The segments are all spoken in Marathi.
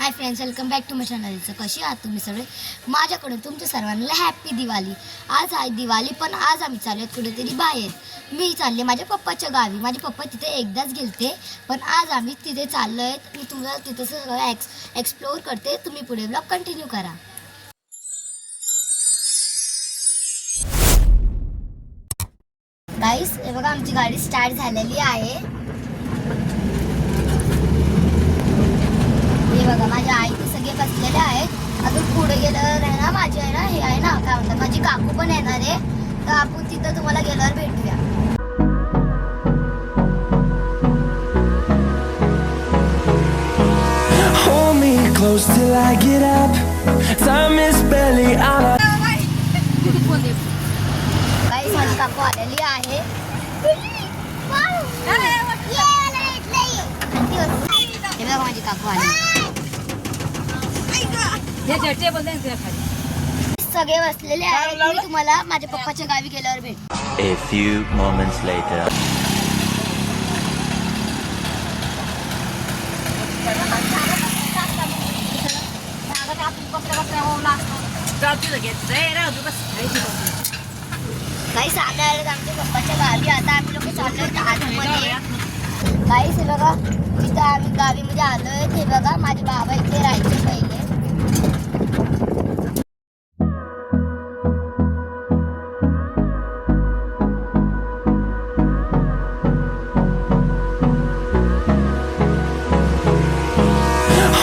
High friends, welcome back to my channel. कशी आहात तुम्ही सगळे? माझ्याकडून तुमच्या सर्वांना हॅपी दिवाळी. आज आहे दिवाळी, पण आज आम्ही चाललो कुठेतरी बाहेर. मी चालले माझ्या पप्पाच्या गावी. माझे पप्पा तिथे एकदाच गेलते, पण आज आम्ही तिथे चाललो आहेत. मी तुम्हाला तिथं सगळं एक्सप्लोअर करते. तुम्ही पुढे ब्लॉग कंटिन्यू करा. गाईस, हे बघा आमची गाडी स्टार्ट झालेली आहे. हे बघा माझ्या आई ते सगळे बसलेले आहेत. अजून पुढे गेल्यावर आहे ना माझी आहे ना हे आहे ना काय म्हणतात माझी काकू पण येणार आहे. तर आपण तिथं तुम्हाला गेल्यावर भेटूया. Hold me close till I get up. Time is barely on our गाईस, माझी काकू आलेली आहे. हे बघा माझी काकू आली. सगळे बसलेले आहेत. मी तुम्हाला माझ्या पप्पाच्या गावी गेल्यावर भेट. A few moments later. गाईस, आम्ही आलो आमच्या पप्पाच्या गावी. आता आम्ही लोक चाललोय आतमध्ये. गाईस, हे बघा तिथं आम्ही गावीमध्ये आलोय. हे बघा माझे बाबा इथे राहायचे पहिले.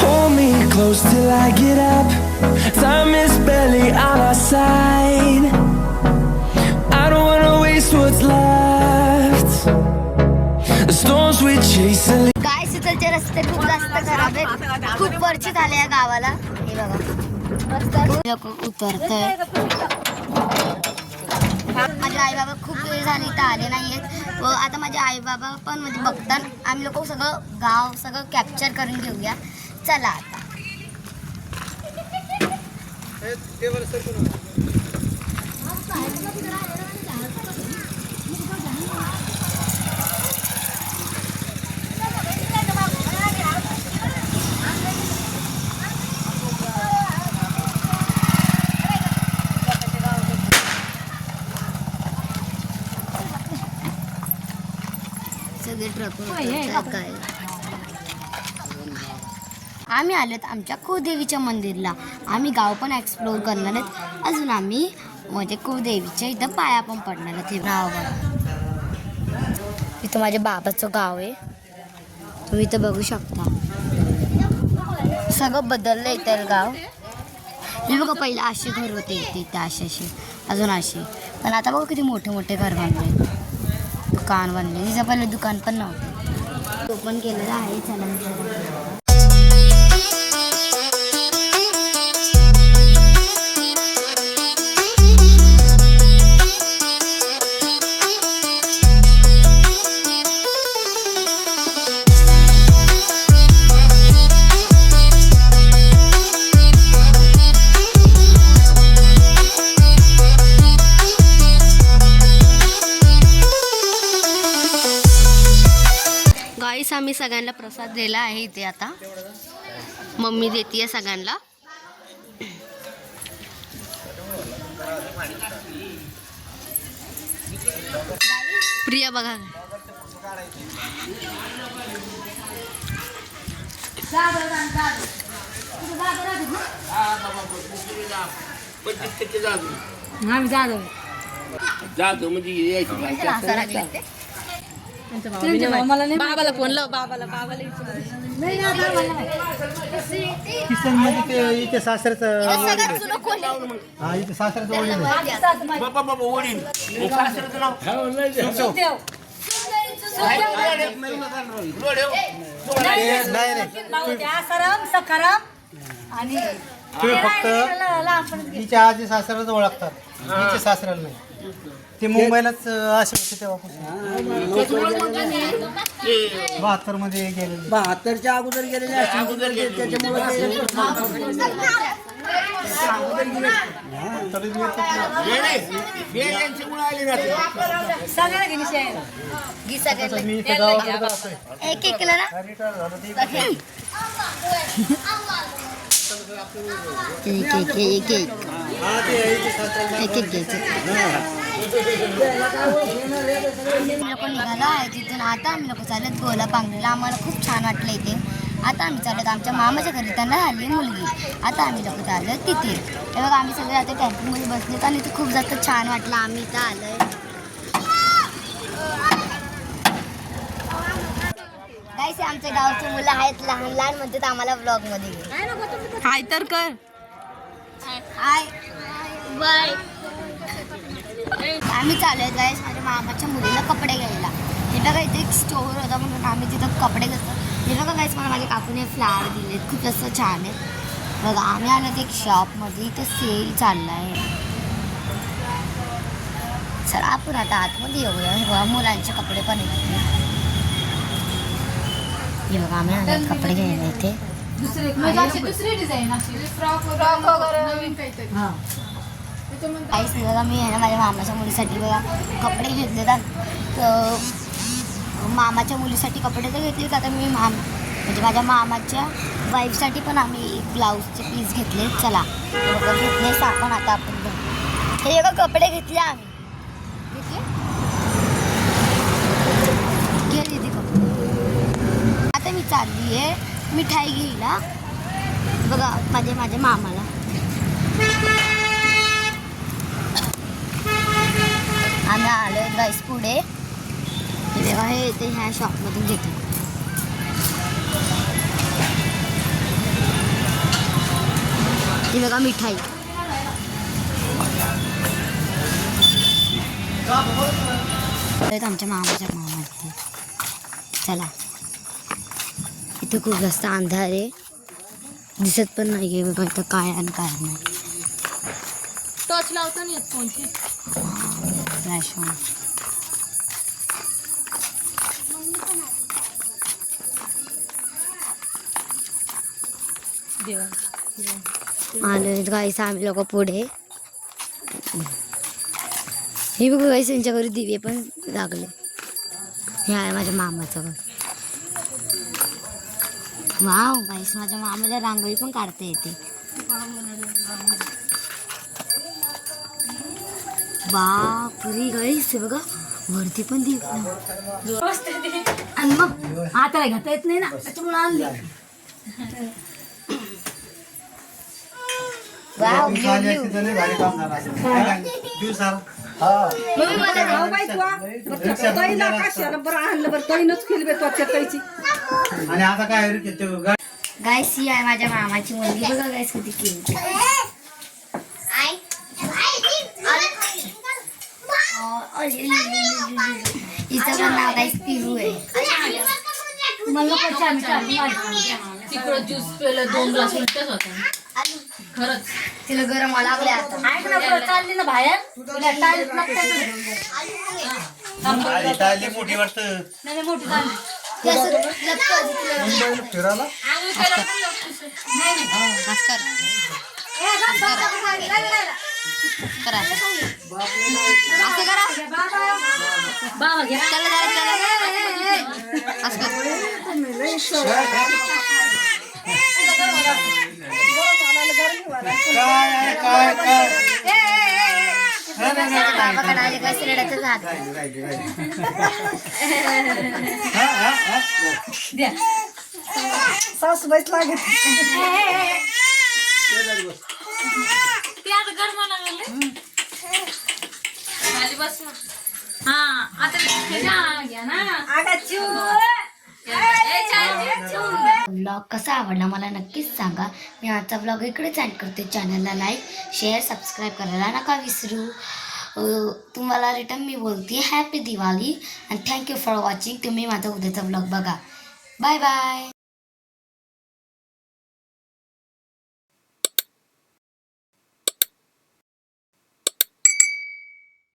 hold me close till I get up. Time is barely on our side. I don't wanna waste what's left. The storms we chase are गाईस, इथलचे रस्ते खूप जास्त खराब आहेत. खूप वर्ष झाले या गावाला. हे बघा लोक उतरतय. माझे आई बाबा खूप वेळ झाली इथं आले नाहीयेत. व आता माझे आई बाबा पण म्हणजे बघतात. आम्ही लोक सगळं गाव सगळं कॅप्चर करून घेऊया. चला आता. सगळे ट्रक काय आम्ही आलोत आमच्या कुळदेवीच्या मंदिरला. आम्ही गाव पण एक्सप्लोर करणार आहेत. अजून आम्ही म्हणजे कुळदेवीच्या इथं पाया पण पडणार आहेत. हे गाव बघा, इथं माझ्या बाबाचं गाव आहे. तुम्ही इथं बघू शकता. सगळं बदललं इथं गाव. हे बघा पहिलं असे घर होते इथे असे अजून असे, पण आता बघा किती मोठे मोठे घर बांधले, दुकान बनले. तिचं पहिलं दुकान पण नव्हतं, ओपन केलेलं आहे. चला गाईस, आम्ही सगळ्यांना प्रसाद दिला आहे इथे. आता मम्मी देते सगळ्यांना. प्रिया बघा बाबाला फोन लाव. बाबाला किसन मध्ये ते इथे सासऱ्याचं हा इथे सासऱ्याचं वडील तुम्ही फक्त तिच्या आजी सासऱ्यालाच ओळखतात, तिच्या सासऱ्याला नाही. ते मुंबईलाच असे होते तेव्हापासून. 72 मध्ये गेलेले, 72च्या अगोदर गेलेले असतील त्याच्यामुळे मी इथं गावाकडे जातोय. एक एक केलं ना. रिटायर झालो ते एक एक एक एक एक एक घ्यायचं. आम्ही लोक निघालो आहे तिथून. आता आम्ही लोक चालत गोला पांगलेला. आम्हाला खूप छान वाटलं इथे. आता आम्ही चालत आमच्या मामाच्या घरी. त्यांना आली मुलगी. आता आम्ही लोक चाललो तिथे. हे बघा आम्ही सगळे आता कॅम्पिंगमध्ये बसलेत आणि इथे खूप जास्त छान वाटलं. आम्ही इथं आलोय. गाईस आमच्या गावची मुलं आहेत लहान लहान म्हणतात आम्हाला व्लॉगमध्ये घे. हाय तर कर. Hi bye. आम्ही चालू आहे गाईस माझ्या मामाच्या मुलीला कपडे घ्यायला. हे बघा इथे एक स्टोअर होता म्हणून आम्ही तिथं कपडे घेतो. हे बघा गाईस मला माझ्या काकूने फ्लावर दिलेत. खूप जास्त छान आहे. बघा आम्ही आलो एक शॉपमध्ये. इथे सेल चालला आहे. चला आपण आता आतमध्ये येऊया. हे बघा मुलांचे कपडे पण आहेत. हे बघा आम्ही आलो कपडे घ्यायला इथे. दुसरी डिझाईन फ्रॉक वगैरे नवीन काहीतरी. काहीच नाही बघा. मी आहे ना माझ्या मामाच्या मुलीसाठी बघा कपडे घेतले. तर मामाच्या मुलीसाठी कपडे तर घेतले. आता मी म्हणजे माझ्या मामाच्या वाईफसाठी पण आम्ही ब्लाऊजचे पीस घेतले. चला बघा घेतले सापण. आता आपण हे बघा कपडे घेतले आम्ही. घेतले घेतले कपडे. आता मी चालली आहे मिठाई घ्यायला. बघा माझ्या मामाला. आम्ही आलो गाईस पुढे. तेव्हा हे इथे ह्या शॉपमधून घेतो. ती बघा मिठाई. आमच्या मामाच्या मामामध्ये. चला इथे खूप जास्त अंधार आहे. दिसत पण नाही आहे बघा इथं काय आणि काय नाही. टॉर्च लावता नाही येत फोनची. Flash on. आलो गाईस आम्ही लोक पुढे. हे बघू गाईस यांच्या घरी दिवे पण लागले. हे आहे माझ्या मामाचं घर. वाव गाईस माझ्या मामाला रांगोळी पण काढता येते. बापरे गाईस हे बघा वरती पण दिवे. आणि मग आता घेता येत नाही ना त्याच्यामुळे आणली. वाव भारी काम झालं असं. दिवसाला आणि आता काय गाईस ही आहे माझ्या मामाची मुलगी. बघा गाईस किती क्यूट आहे. हिचं पण नाव गाईस पिहू आहे. तिकडं ज्यूस पेलं 2 ग्लास उलटच होता. खरंच तिला गरम लागले आता. चालली ना बाहेर. मोठी वाटत नाही मोठी झाली. फिरायला बाबा घ्या. काय काय काय सासूबाईच लागत. ते आता गरम लागले. खाली बस ना. हा आता घ्या ना. ब्लॉग कसा आवडला मला नक्कीच सांगा. मी आजचा ब्लॉग इकडेच एंड करते. चॅनलला लाईक शेअर सबस्क्राईब करायला नका विसरू. तुम्हाला रिटर्न मी बोलते happy Diwali and thank you for watching. तुम्ही माझा उद्याचा ब्लॉग बघा. Bye bye.